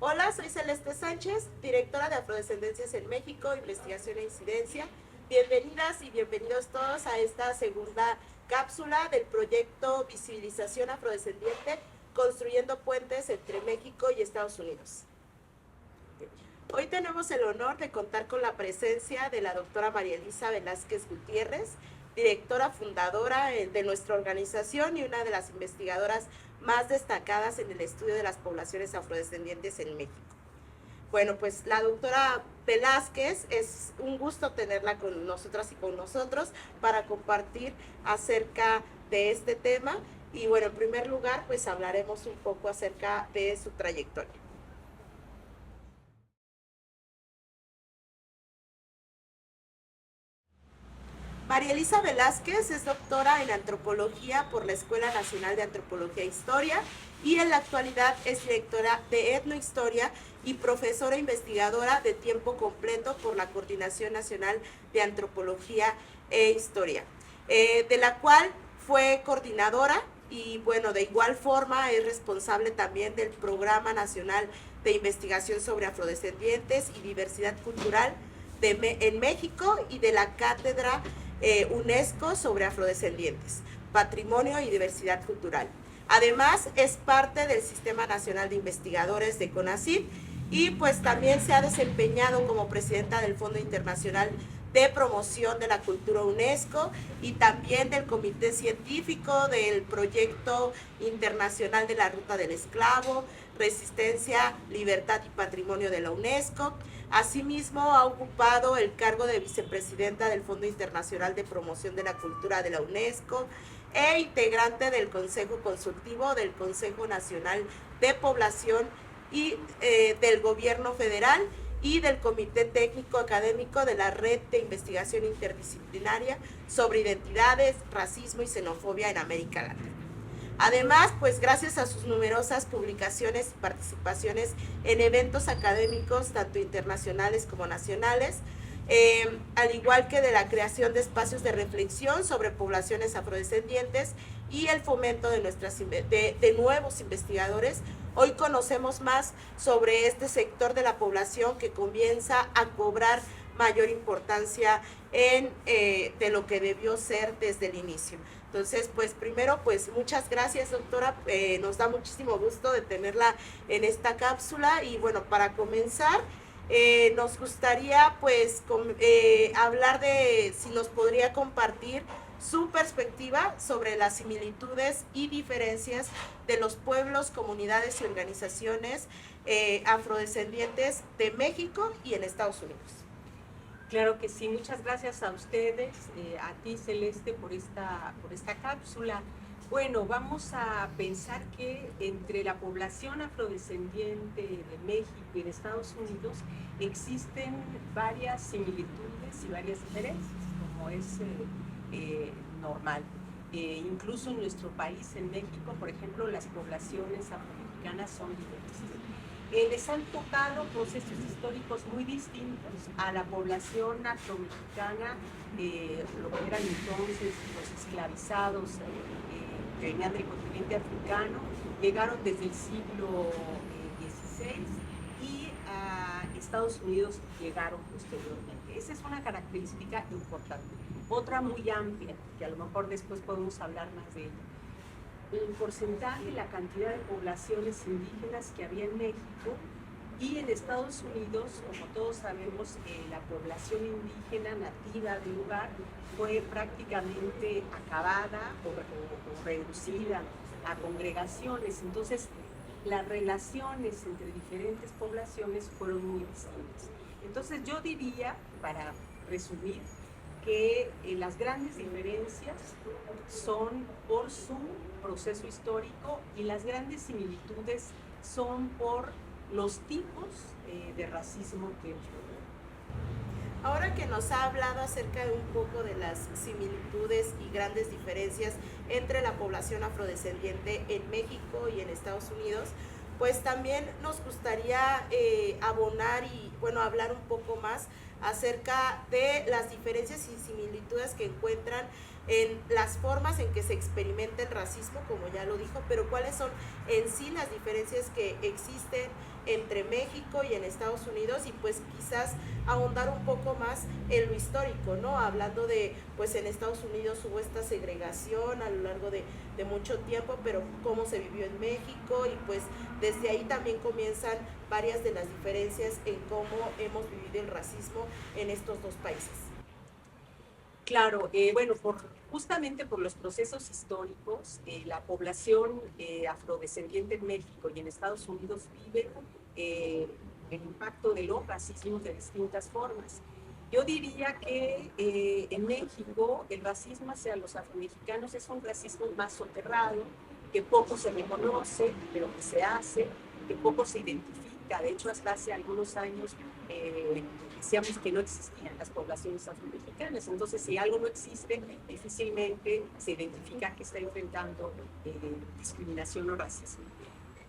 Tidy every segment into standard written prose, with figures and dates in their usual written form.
Hola, soy Celeste Sánchez, directora de Afrodescendencias en México, Investigación e Incidencia. Bienvenidas y bienvenidos todos a esta segunda cápsula del proyecto Visibilización Afrodescendiente, construyendo puentes entre México y Estados Unidos. Hoy tenemos el honor de contar con la presencia de la doctora María Elisa Velázquez Gutiérrez, directora fundadora de nuestra organización y una de las investigadoras más destacadas en el estudio de las poblaciones afrodescendientes en México. Bueno, pues la doctora Velázquez, es un gusto tenerla con nosotras y con nosotros para compartir acerca de este tema. Y bueno, en primer lugar, pues hablaremos un poco acerca de su trayectoria. María Elisa Velázquez es doctora en antropología por la Escuela Nacional de Antropología e Historia y en la actualidad es directora de etnohistoria y profesora investigadora de tiempo completo por la Coordinación Nacional de Antropología e Historia, de la cual fue coordinadora y bueno, de igual forma es responsable también del Programa Nacional de Investigación sobre Afrodescendientes y Diversidad Cultural en México y de la Cátedra UNESCO sobre Afrodescendientes, Patrimonio y Diversidad Cultural. Además, es parte del Sistema Nacional de Investigadores de CONACYT y pues también se ha desempeñado como presidenta del Fondo Internacional de Promoción de la Cultura UNESCO y también del Comité Científico del Proyecto Internacional de la Ruta del Esclavo, Resistencia, Libertad y Patrimonio de la UNESCO. Asimismo, ha ocupado el cargo de vicepresidenta del Fondo Internacional de Promoción de la Cultura de la UNESCO e integrante del Consejo Consultivo del Consejo Nacional de Población y del Gobierno Federal y del Comité Técnico Académico de la Red de Investigación Interdisciplinaria sobre Identidades, Racismo y Xenofobia en América Latina. Además, pues gracias a sus numerosas publicaciones y participaciones en eventos académicos, tanto internacionales como nacionales, al igual que de la creación de espacios de reflexión sobre poblaciones afrodescendientes y el fomento de nuevos investigadores, hoy conocemos más sobre este sector de la población que comienza a cobrar mayor importancia de lo que debió ser desde el inicio. Entonces, pues primero, pues muchas gracias, doctora. Nos da muchísimo gusto de tenerla en esta cápsula. Y bueno, para comenzar, nos gustaría pues hablar de si nos podría compartir su perspectiva sobre las similitudes y diferencias de los pueblos, comunidades y organizaciones afrodescendientes de México y en Estados Unidos. Claro que sí, muchas gracias a ustedes, a ti Celeste por esta cápsula. Bueno, vamos a pensar que entre la población afrodescendiente de México y de Estados Unidos existen varias similitudes y varias diferencias, como es normal. Incluso en nuestro país, en México, por ejemplo, las poblaciones afromexicanas son diversas. Les han tocado procesos históricos muy distintos a la población afromexicana, lo que eran entonces los esclavizados que venían del continente africano, llegaron desde el siglo XVI y a Estados Unidos llegaron posteriormente. Esa es una característica importante. Otra muy amplia, que a lo mejor después podemos hablar más de ella. El porcentaje, la cantidad de poblaciones indígenas que había en México y en Estados Unidos, como todos sabemos, la población indígena nativa del lugar fue prácticamente acabada o reducida a congregaciones. Entonces, las relaciones entre diferentes poblaciones fueron muy distintas. Entonces, yo diría, para resumir, que las grandes diferencias son por su proceso histórico y las grandes similitudes son por los tipos de racismo que Ahora que nos ha hablado acerca de un poco de las similitudes y grandes diferencias entre la población afrodescendiente en México y en Estados Unidos, pues también nos gustaría abonar y bueno, hablar un poco más acerca de las diferencias y similitudes que encuentran en las formas en que se experimenta el racismo, como ya lo dijo, pero cuáles son en sí las diferencias que existen entre México y en Estados Unidos, y pues quizás ahondar un poco más en lo histórico, ¿no? Hablando de, pues en Estados Unidos hubo esta segregación a lo largo de mucho tiempo, pero cómo se vivió en México, y pues desde ahí también comienzan varias de las diferencias en cómo hemos vivido el racismo en estos dos países. Claro, bueno, justamente por los procesos históricos, la población afrodescendiente en México y en Estados Unidos vive el impacto de los racismos de distintas formas. Yo diría que en México el racismo hacia los afromexicanos es un racismo más soterrado, que poco se reconoce, pero que se hace, que poco se identifica. De hecho, hasta hace algunos años decíamos que no existían las poblaciones afromexicanas. Entonces, si algo no existe, difícilmente se identifica que está enfrentando discriminación o racismo.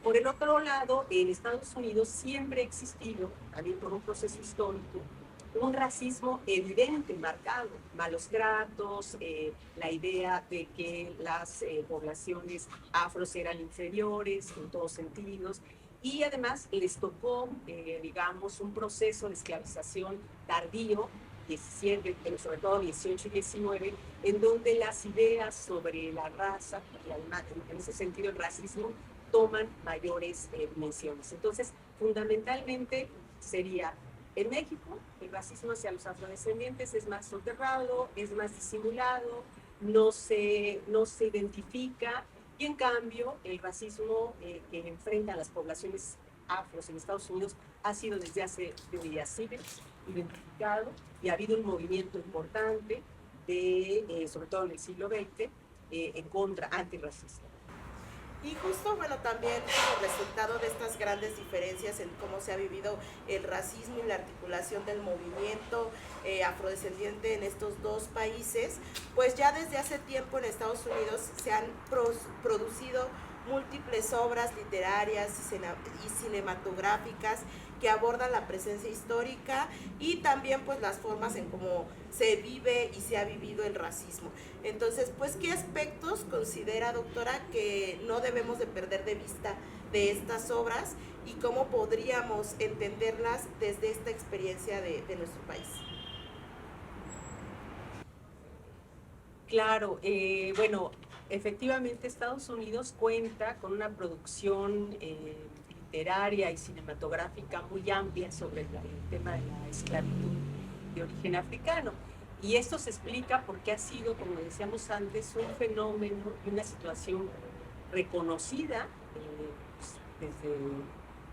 Por el otro lado, en Estados Unidos siempre ha existido, también por un proceso histórico, un racismo evidente, marcado, malos tratos, la idea de que las poblaciones afros eran inferiores en todos sentidos, y además les tocó, digamos, un proceso de esclavización tardío, 17, pero sobre todo 18 y 19, en donde las ideas sobre la raza, y además en ese sentido el racismo, toman mayores dimensiones. Entonces, fundamentalmente sería, en México, el racismo hacia los afrodescendientes es más soterrado, es más disimulado, no se identifica, y en cambio, el racismo que enfrentan las poblaciones afros en Estados Unidos ha sido desde hace siglos identificado, y ha habido un movimiento importante, sobre todo en el siglo XX, en contra, antirracista. Y justo, bueno, también como resultado de estas grandes diferencias en cómo se ha vivido el racismo y la articulación del movimiento afrodescendiente en estos dos países, pues ya desde hace tiempo en Estados Unidos se han producido múltiples obras literarias y cinematográficas que abordan la presencia histórica y también pues las formas en cómo se vive y se ha vivido el racismo. Entonces, pues, ¿qué aspectos considera, doctora, que no debemos de perder de vista de estas obras y cómo podríamos entenderlas desde esta experiencia de nuestro país? Claro, bueno, efectivamente Estados Unidos cuenta con una producción literaria y cinematográfica muy amplia sobre el tema de la esclavitud de origen africano. Y esto se explica porque ha sido, como decíamos antes, un fenómeno y una situación reconocida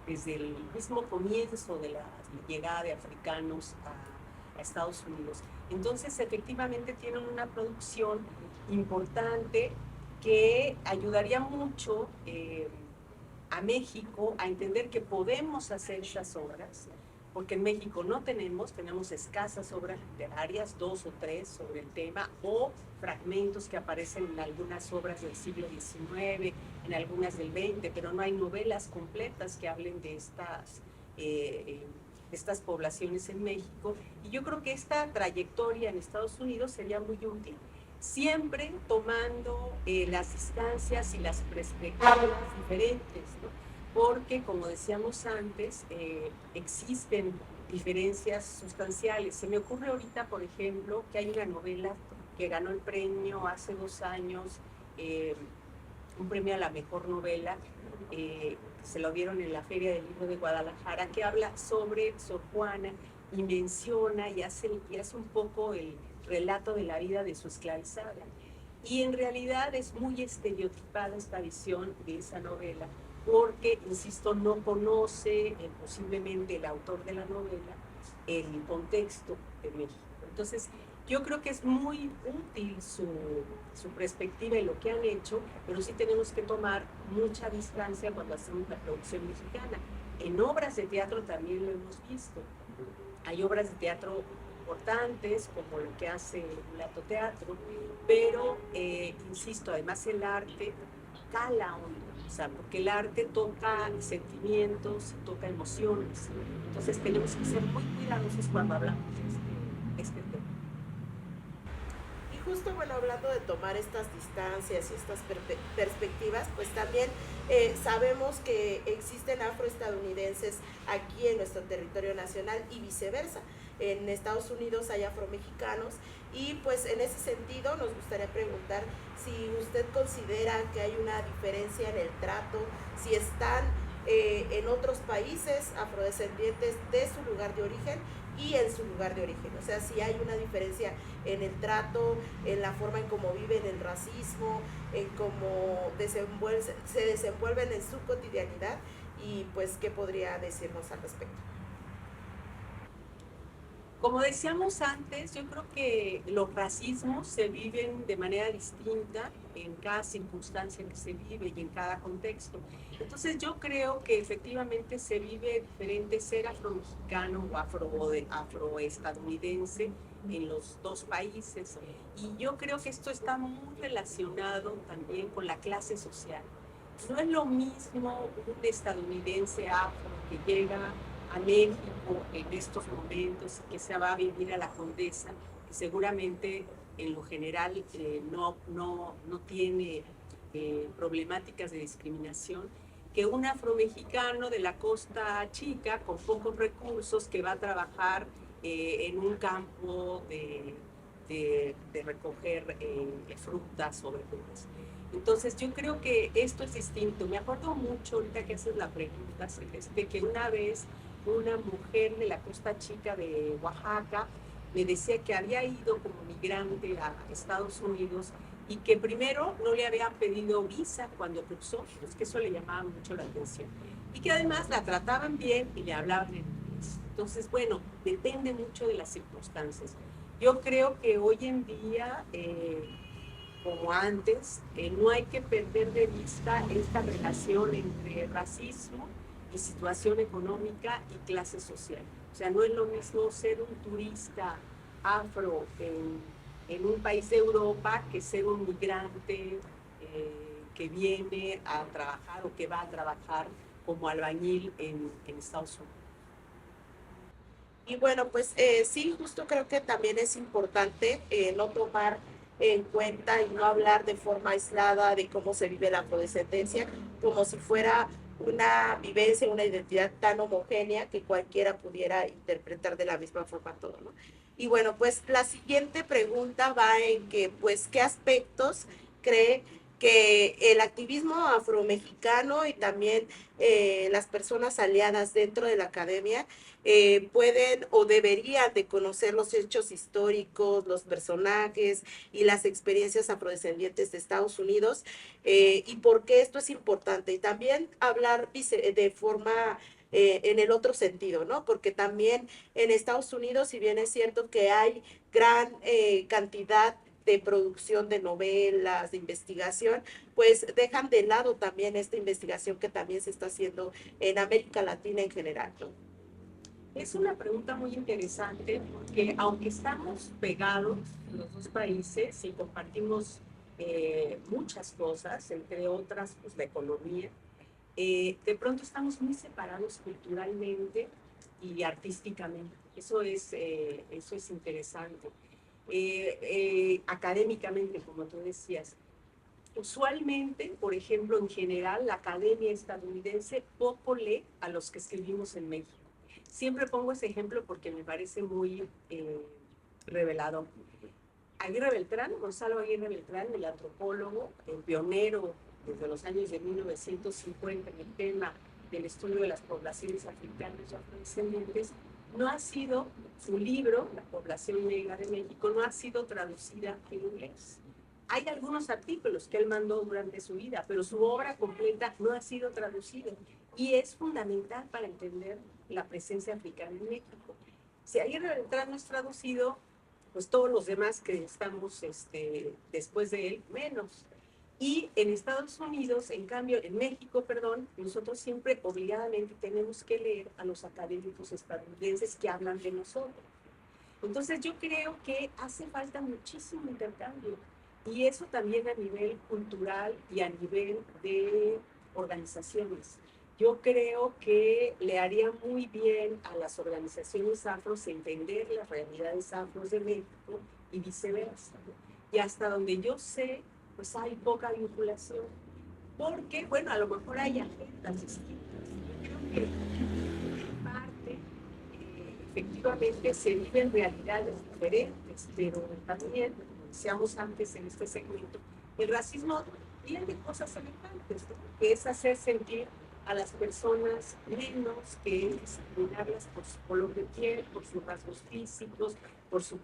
desde el mismo comienzo de la llegada de africanos a Estados Unidos. Entonces, efectivamente, tienen una producción importante que ayudaría mucho a México a entender que podemos hacer esas obras, porque en México no tenemos escasas obras literarias, 2 o 3 sobre el tema, o fragmentos que aparecen en algunas obras del siglo XIX, en algunas del XX, pero no hay novelas completas que hablen de estas poblaciones en México. Y yo creo que esta trayectoria en Estados Unidos sería muy útil, siempre tomando las distancias y las perspectivas diferentes, ¿no? Porque, como decíamos antes, existen diferencias sustanciales. Se me ocurre ahorita, por ejemplo, que hay una novela que ganó el premio hace 2 años, un premio a la mejor novela, se lo dieron en la Feria del Libro de Guadalajara, que habla sobre Sor Juana y menciona y hace un poco el relato de la vida de su esclavizada. Y en realidad es muy estereotipada esta visión de esa novela, porque, insisto, no conoce posiblemente el autor de la novela el contexto de México. Entonces, yo creo que es muy útil su perspectiva y lo que han hecho, pero sí tenemos que tomar mucha distancia cuando hacemos la producción mexicana. En obras de teatro también lo hemos visto. Hay obras de teatro importantes, como lo que hace Mulato Teatro, pero, insisto, además el arte cala hondo, o sea, porque el arte toca sentimientos, toca emociones. Entonces tenemos que ser muy cuidadosos cuando hablamos de este tema. Y justo, bueno, hablando de tomar estas distancias y estas perspectivas, pues también sabemos que existen afroestadounidenses aquí en nuestro territorio nacional y viceversa. En Estados Unidos hay afromexicanos y pues en ese sentido nos gustaría preguntar si usted considera que hay una diferencia en el trato, si están en otros países afrodescendientes de su lugar de origen y en su lugar de origen. O sea, si hay una diferencia en el trato, en la forma en cómo viven el racismo, en cómo se desenvuelven en su cotidianidad y pues qué podría decirnos al respecto. Como decíamos antes, yo creo que los racismos se viven de manera distinta en cada circunstancia que se vive y en cada contexto. Entonces yo creo que efectivamente se vive diferente ser afromexicano o afroestadounidense en los dos países. Y yo creo que esto está muy relacionado también con la clase social. No es lo mismo un estadounidense afro que llega a México en estos momentos y que se va a vivir a la Condesa, que seguramente en lo general no tiene problemáticas de discriminación, que un afromexicano de la Costa Chica con pocos recursos que va a trabajar en un campo de recoger frutas o verduras. Entonces yo creo que esto es distinto. Me acuerdo mucho ahorita que haces la pregunta, Celeste, que una vez una mujer de la Costa Chica de Oaxaca me decía que había ido como migrante a Estados Unidos y que primero no le habían pedido visa cuando cruzó, pues que eso le llamaba mucho la atención. Y que además la trataban bien y le hablaban en inglés. Entonces, bueno, depende mucho de las circunstancias. Yo creo que hoy en día, como antes, no hay que perder de vista esta relación entre racismo y situación económica y clase social. O sea, no es lo mismo ser un turista afro en un país de Europa que ser un migrante que viene a trabajar o que va a trabajar como albañil en Estados Unidos. Y bueno, pues sí, justo creo que también es importante no tomar en cuenta y no hablar de forma aislada de cómo se vive la afrodescendencia, como si fuera una vivencia, una identidad tan homogénea que cualquiera pudiera interpretar de la misma forma todo, ¿no? Y bueno, pues la siguiente pregunta va en que, pues, ¿qué aspectos cree que el activismo afromexicano y también las personas aliadas dentro de la academia pueden o deberían de conocer los hechos históricos, los personajes y las experiencias afrodescendientes de Estados Unidos y por qué esto es importante? Y también hablar de forma en el otro sentido, ¿no? Porque también en Estados Unidos, si bien es cierto que hay gran cantidad de producción de novelas, de investigación, pues dejan de lado también esta investigación que también se está haciendo en América Latina en general, ¿no? Es una pregunta muy interesante porque aunque estamos pegados los dos países y compartimos muchas cosas, entre otras pues, la economía, de pronto estamos muy separados culturalmente y artísticamente. Eso es interesante. Académicamente, como tú decías, usualmente, por ejemplo, en general, la academia estadounidense poco lee a los que escribimos en México. Siempre pongo ese ejemplo porque me parece muy revelador. Aguirre Beltrán, Gonzalo Aguirre Beltrán, el antropólogo, el pionero desde los años de 1950 en el tema del estudio de las poblaciones africanas y afrodescendientes, no ha sido, su libro, La población negra de México, no ha sido traducida en inglés. Hay algunos artículos que él mandó durante su vida, pero su obra completa no ha sido traducida y es fundamental para entender la presencia africana en México. Si Aguirre Beltrán no es traducido, pues todos los demás que estamos después de él, menos. Y en Estados Unidos, en cambio, en México, perdón, nosotros siempre obligadamente tenemos que leer a los académicos estadounidenses que hablan de nosotros. Entonces yo creo que hace falta muchísimo intercambio y eso también a nivel cultural y a nivel de organizaciones. Yo creo que le haría muy bien a las organizaciones afros entender las realidades afros de México y viceversa. y hasta donde yo sé, pues hay poca vinculación, porque, bueno, a lo mejor hay agendas distintas. Yo creo que en parte, efectivamente, se viven realidades diferentes, pero también, como decíamos antes en este segmento, el racismo tiene cosas semejantes, ¿no? Que es hacer sentir a las personas menos, que es discriminarlas por su color de piel, por sus rasgos físicos, por su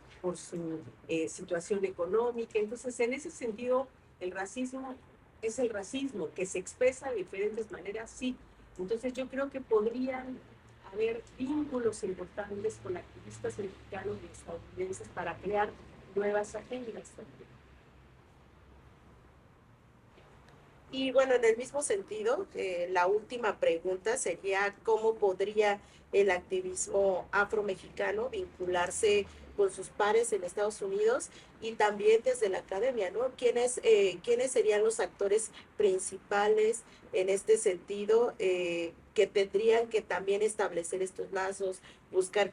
situación económica. Entonces, en ese sentido, el racismo es el racismo, que se expresa de diferentes maneras, sí. Entonces, yo creo que podrían haber vínculos importantes con activistas mexicanos y estadounidenses para crear nuevas agendas también. Y bueno, en el mismo sentido, la última pregunta sería cómo podría el activismo afromexicano vincularse con sus pares en Estados Unidos y también desde la academia, ¿no? ¿Quiénes serían los actores principales en este sentido que tendrían que también establecer estos lazos, buscar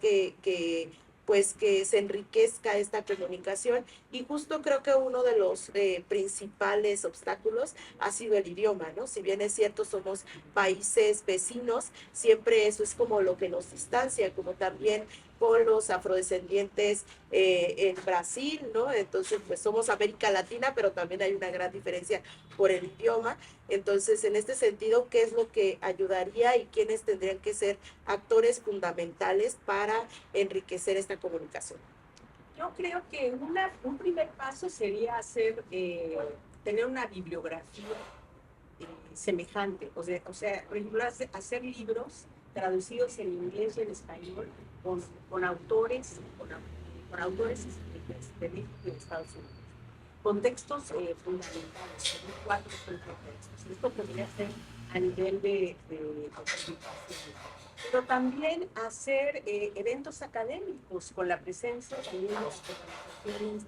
pues que se enriquezca esta comunicación? Y justo creo que uno de los principales obstáculos ha sido el idioma, ¿no? Si bien es cierto, somos países vecinos, siempre eso es como lo que nos distancia, como también con los afrodescendientes en Brasil, ¿no? Entonces, pues somos América Latina, pero también hay una gran diferencia por el idioma. Entonces, en este sentido, ¿qué es lo que ayudaría y quiénes tendrían que ser actores fundamentales para enriquecer esta comunicación? Yo creo que un primer paso sería tener una bibliografía semejante, por ejemplo, hacer libros traducidos en inglés y en español con autores, con autores de México y de Estados Unidos. Contextos fundamentales, 4 contextos. Esto podría ser a nivel de publicación, pero también hacer eventos académicos con la presencia también de las organizaciones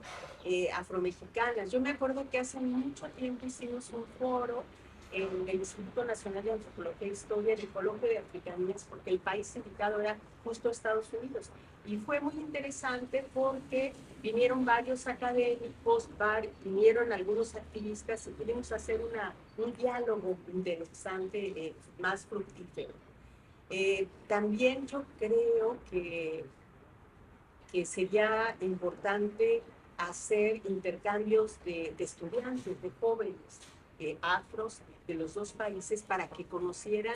afromexicanas. Yo me acuerdo que hace mucho tiempo hicimos un foro en el Instituto Nacional de Antropología e Historia, en el Coloquio de Africanías, porque el país invitado era justo Estados Unidos. Y fue muy interesante porque vinieron varios académicos, vinieron algunos activistas y pudimos hacer un diálogo interesante, más fructífero. También yo creo que sería importante hacer intercambios de estudiantes, de jóvenes afros de los dos países para que conocieran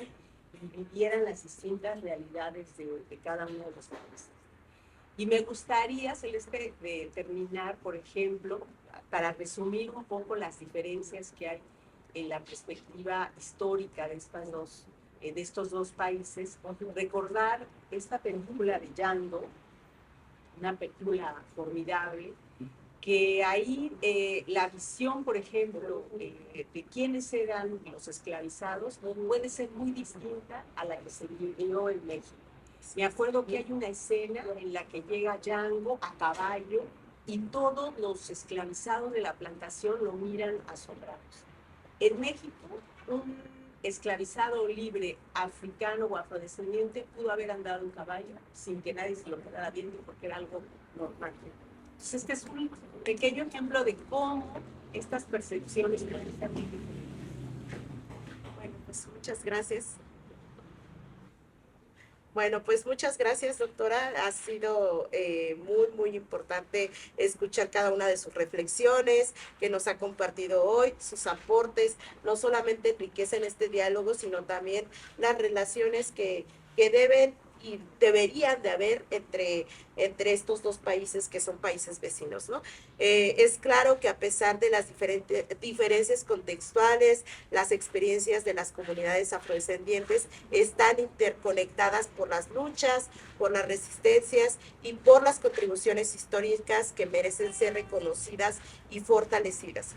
y vivieran las distintas realidades de cada uno de los países. Y me gustaría, Celeste, terminar, por ejemplo, para resumir un poco las diferencias que hay en la perspectiva histórica de estos dos países, recordar esta película de Django, una película formidable, que ahí la visión, por ejemplo, de quiénes eran los esclavizados puede ser muy distinta a la que se vivió en México. Me acuerdo que hay una escena en la que llega Django a caballo y todos los esclavizados de la plantación lo miran asombrados. En México, un esclavizado libre africano o afrodescendiente pudo haber andado en caballo sin que nadie se lo quedara viendo porque era algo normal. Entonces, este es un pequeño ejemplo de cómo estas percepciones pueden ser muy diferentes. Bueno, pues muchas gracias. Bueno, pues muchas gracias, doctora. Ha sido muy importante escuchar cada una de sus reflexiones que nos ha compartido hoy, sus aportes, no solamente enriquecen este diálogo, sino también las relaciones que deben y deberían de haber entre estos dos países que son países vecinos, ¿no? Es claro que a pesar de las diferencias contextuales, las experiencias de las comunidades afrodescendientes están interconectadas por las luchas, por las resistencias y por las contribuciones históricas que merecen ser reconocidas y fortalecidas.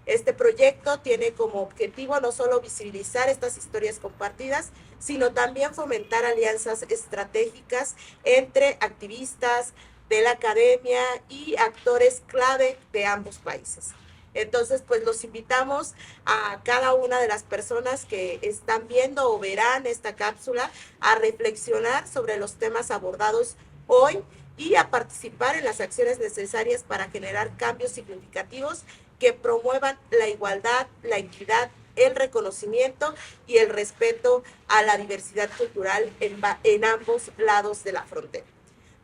Este proyecto tiene como objetivo no solo visibilizar estas historias compartidas, sino también fomentar alianzas estratégicas entre activistas de la academia y actores clave de ambos países. Entonces, pues los invitamos a cada una de las personas que están viendo o verán esta cápsula a reflexionar sobre los temas abordados hoy y a participar en las acciones necesarias para generar cambios significativos que promuevan la igualdad, la equidad, el reconocimiento y el respeto a la diversidad cultural en ambos lados de la frontera.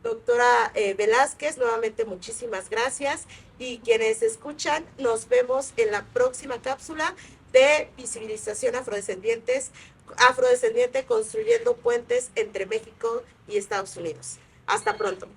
Doctora Velázquez, nuevamente muchísimas gracias, y quienes escuchan, nos vemos en la próxima cápsula de visibilización afrodescendiente construyendo puentes entre México y Estados Unidos. Hasta pronto.